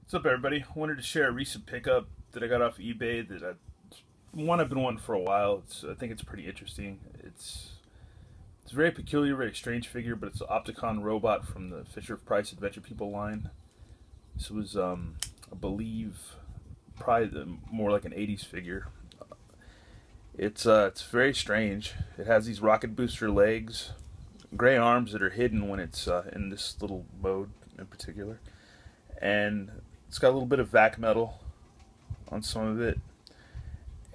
What's up, everybody? I wanted to share a recent pickup that I got off eBay that I've been wanting for a while. I think it's pretty interesting. It's a very peculiar, very strange figure, but it's an Opticon robot from the Fisher-Price Adventure People line. This was, I believe, more like an '80s figure. It's very strange. It has these rocket booster legs, gray arms that are hidden when it's in this little mode in particular, and it's got a little bit of vac metal on some of it,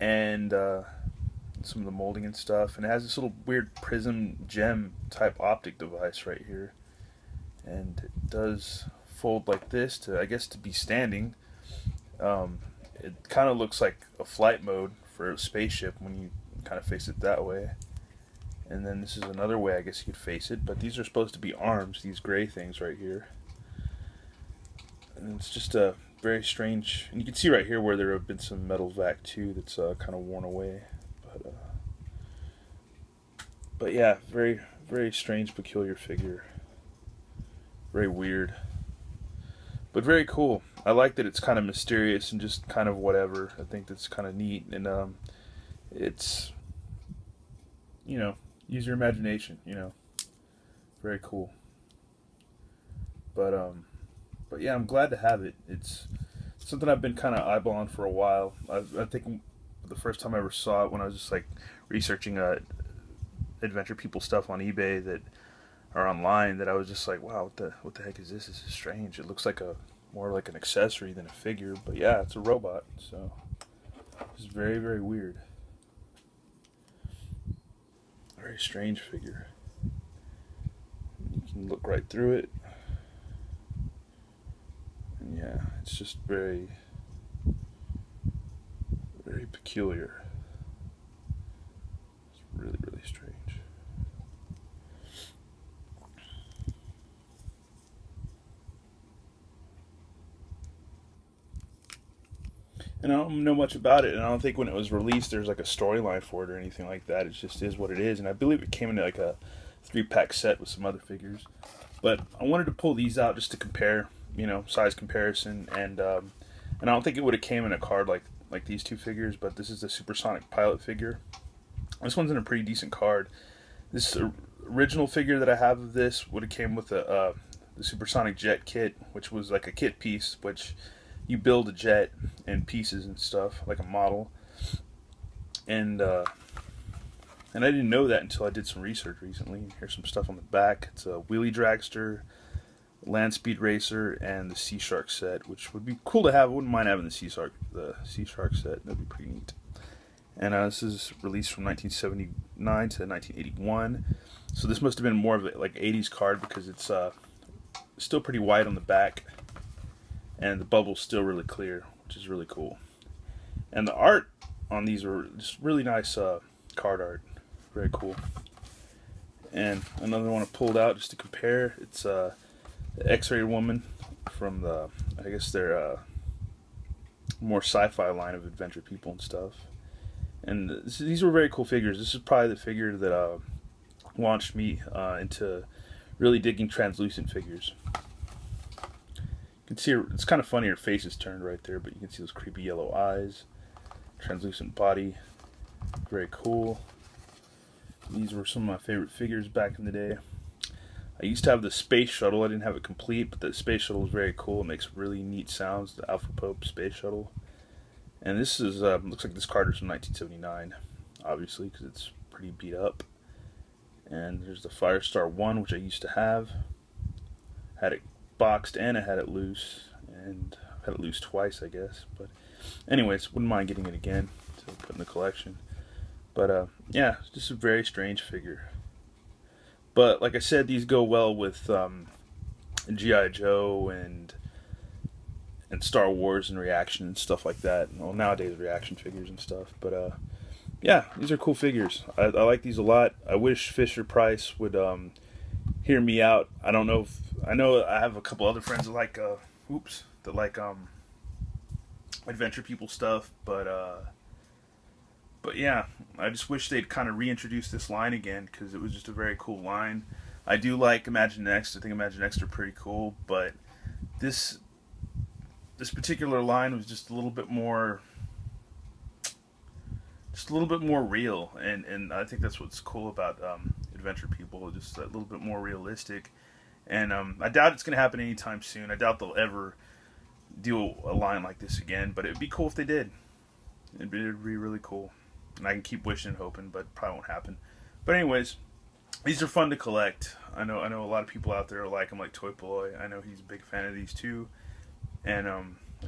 and some of the molding and stuff. And it has this little weird prism gem type optic device right here, and it does fold like this to, I guess, to be standing. It kind of looks like a flight mode for a spaceship when you kind of face it that way. And then this is another way I guess you could face it, but these are supposed to be arms, these gray things right here. And it's just a very strange, and you can see right here where there have been some metal vac too that's kind of worn away. But yeah, very, very strange, peculiar figure. Very weird, but very cool. I like that it's kind of mysterious and just kind of whatever. I think that's kind of neat, and it's, use your imagination, Very cool. But yeah, I'm glad to have it. It's something I've been kind of eyeballing for a while. I think the first time I ever saw it when I was just like researching adventure people stuff on eBay that are online, that I was just like, wow, what the heck is this? This is strange. It looks like more like an accessory than a figure, but yeah, it's a robot, so it's very, very weird. Very strange figure. You can look right through it. And yeah, it's just very, very peculiar. It's really, really strange. And I don't know much about it, and I don't think when it was released there's like a storyline for it or anything like that. It just is what it is, and I believe it came in like a 3-pack set with some other figures. But I wanted to pull these out just to compare, size comparison, and I don't think it would have came in a card like these two figures, but this is the Supersonic Pilot figure. This one's in a pretty decent card. This original figure that I have of this would have came with the Supersonic Jet kit, which was like a kit piece, which you build a jet and pieces and stuff, like a model. And I didn't know that until I did some research recently. Here's some stuff on the back. It's a Wheelie Dragster, Land Speed Racer, and the Sea Shark set, which would be cool to have. I wouldn't mind having the Sea Shark set. That'd be pretty neat. And this is released from 1979 to 1981. So this must have been more of a like 80s card, because it's still pretty white on the back, and the bubble's still really clear, which is really cool. And the art on these are just really nice card art. Very cool. And another one I pulled out just to compare, it's the X-Ray Woman from I guess their more sci-fi line of adventure people and stuff. And these were very cool figures. This is probably the figure that launched me into really digging translucent figures. You can see it's kind of funny, her face is turned right there, but you can see those creepy yellow eyes, translucent body, very cool. These were some of my favorite figures back in the day. I used to have the Space Shuttle. I didn't have it complete, but the Space Shuttle is very cool. It makes really neat sounds, the Alpha Pope Space Shuttle. And this is looks like this card is from 1979, obviously, because it's pretty beat up. And there's the Firestar 1, which I used to have. Had it boxed and I had it loose, and I've had it loose twice, I guess. But anyways, wouldn't mind getting it again to put in the collection. But yeah, it's just a very strange figure. But like I said, these go well with G.I. Joe and Star Wars and reaction and stuff like that. Well, nowadays reaction figures and stuff. But yeah, these are cool figures. I like these a lot. I wish Fisher-Price would hear me out. I don't know if I have a couple other friends that like adventure people stuff, but yeah, I just wish they'd kind of reintroduce this line again, because it was just a very cool line. I do like Imagine Next. I think Imagine Next are pretty cool, but this this particular line was just a little bit more, real, and I think that's what's cool about Adventure People, just a little bit more realistic. And I doubt it's going to happen anytime soon. I doubt they'll ever do a line like this again, but it'd be cool if they did. It'd be really cool. And I can keep wishing and hoping, but probably won't happen. But anyways, these are fun to collect. I know a lot of people out there like them, like Toy Poloy. I know he's a big fan of these too. And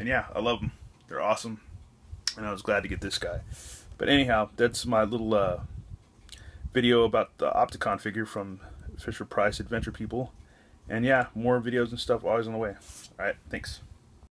yeah, I love them. They're awesome. And I was glad to get this guy. But anyhow, that's my little video about the Opticon figure from Fisher Price Adventure People. And yeah, more videos and stuff always on the way. Alright, thanks.